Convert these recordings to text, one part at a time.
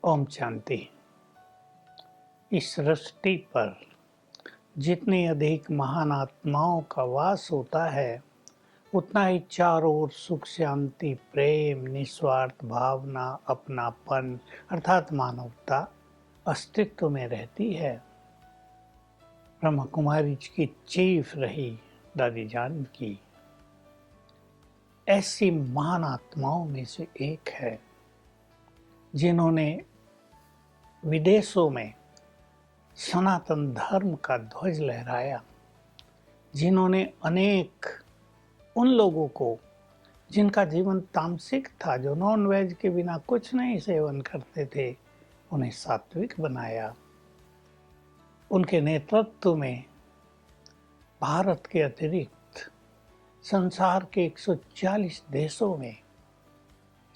ओम शांति। इस सृष्टि पर जितनी अधिक महान आत्माओं का वास होता है, उतना ही चारों ओर सुख, शांति, प्रेम, निस्वार्थ भावना, अपनापन अर्थात मानवता अस्तित्व में रहती है। ब्रह्मा कुमारी की चीफ रही दादी जानकी ऐसी महान आत्माओं में से एक है, जिन्होंने विदेशों में सनातन धर्म का ध्वज लहराया, जिन्होंने अनेक उन लोगों को जिनका जीवन तामसिक था, जो नॉन वेज के बिना कुछ नहीं सेवन करते थे, उन्हें सात्विक बनाया। उनके नेतृत्व में भारत के अतिरिक्त संसार के 140 देशों में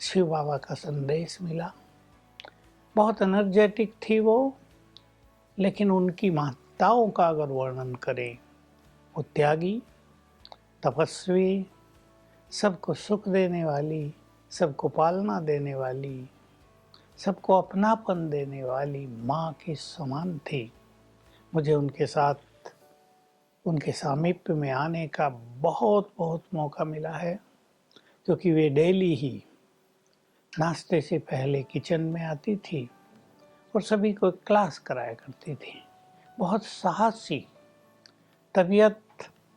शिव बाबा का संदेश मिला। बहुत एनर्जेटिक थी वो, लेकिन उनकी महत्ताओं का अगर वर्णन करें, वो त्यागी, तपस्वी, सबको सुख देने वाली, सबको पालना देने वाली, सबको अपनापन देने वाली माँ के समान थी। मुझे उनके साथ उनके सामीप्य में आने का बहुत मौका मिला है, क्योंकि वे डेली ही नाश्ते से पहले किचन में आती थी और सभी को क्लास कराया करती थी। बहुत साहसी, तबीयत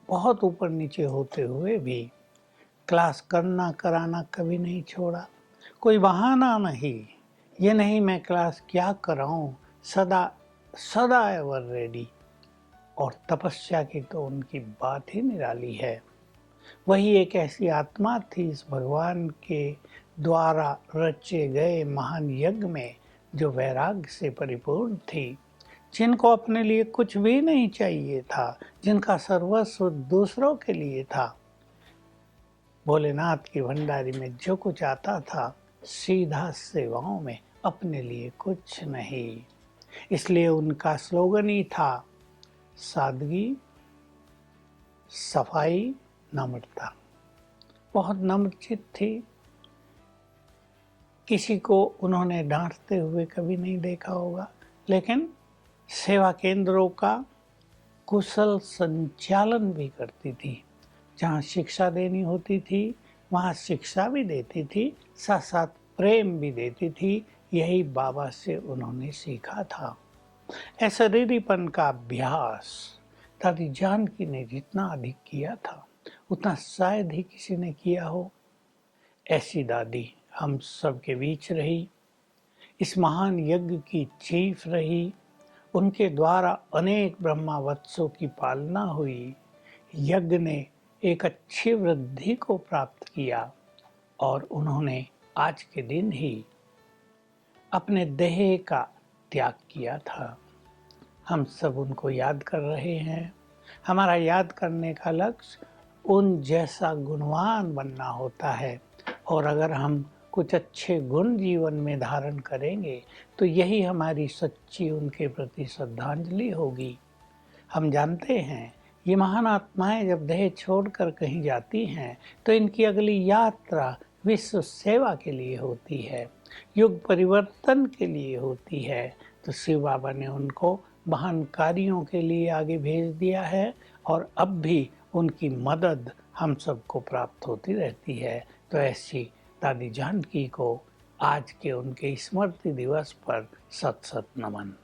बहुत ऊपर नीचे होते हुए भी क्लास करना कराना कभी नहीं छोड़ा। कोई बहाना नहीं, ये नहीं मैं क्लास क्या कराऊं, सदा एवर रेडी। और तपस्या की तो उनकी बात ही निराली है। वही एक ऐसी आत्मा थी इस भगवान के द्वारा रचे गए महान यज्ञ में, जो वैराग्य से परिपूर्ण थी, जिनको अपने लिए कुछ भी नहीं चाहिए था, जिनका सर्वस्व दूसरों के लिए था। भोलेनाथ की भंडारी में जो कुछ आता था, सीधा सेवाओं में, अपने लिए कुछ नहीं। इसलिए उनका स्लोगन ही था, सादगी, सफाई, नम्रता। बहुत नम्रचित थी। किसी को उन्होंने डांटते हुए कभी नहीं देखा होगा, लेकिन सेवा केंद्रों का कुशल संचालन भी करती थी। जहाँ शिक्षा देनी होती थी, वहाँ शिक्षा भी देती थी, साथ साथ प्रेम भी देती थी। यही बाबा से उन्होंने सीखा था। अशरीरीपन का अभ्यास दादी जानकी ने जितना अधिक किया था, उतना शायद ही किसी ने किया हो। ऐसी दादी हम सब के बीच रही, इस महान यज्ञ की चीफ रही। उनके द्वारा अनेक ब्रह्मा वत्सों की पालना हुई। यज्ञ ने एक अच्छी वृद्धि को प्राप्त किया और उन्होंने आज के दिन ही अपने देह का त्याग किया था। हम सब उनको याद कर रहे हैं। हमारा याद करने का लक्ष्य उन जैसा गुणवान बनना होता है, और अगर हम कुछ अच्छे गुण जीवन में धारण करेंगे तो यही हमारी सच्ची उनके प्रति श्रद्धांजलि होगी। हम जानते हैं, ये महान आत्माएं जब देह छोड़कर कहीं जाती हैं तो इनकी अगली यात्रा विश्व सेवा के लिए होती है, युग परिवर्तन के लिए होती है। तो शिव बाबा ने उनको महान कार्यों के लिए आगे भेज दिया है, और अब भी उनकी मदद हम सबको प्राप्त होती रहती है। तो ऐसी दादी जानकी को आज के उनके स्मृति दिवस पर सत नमन।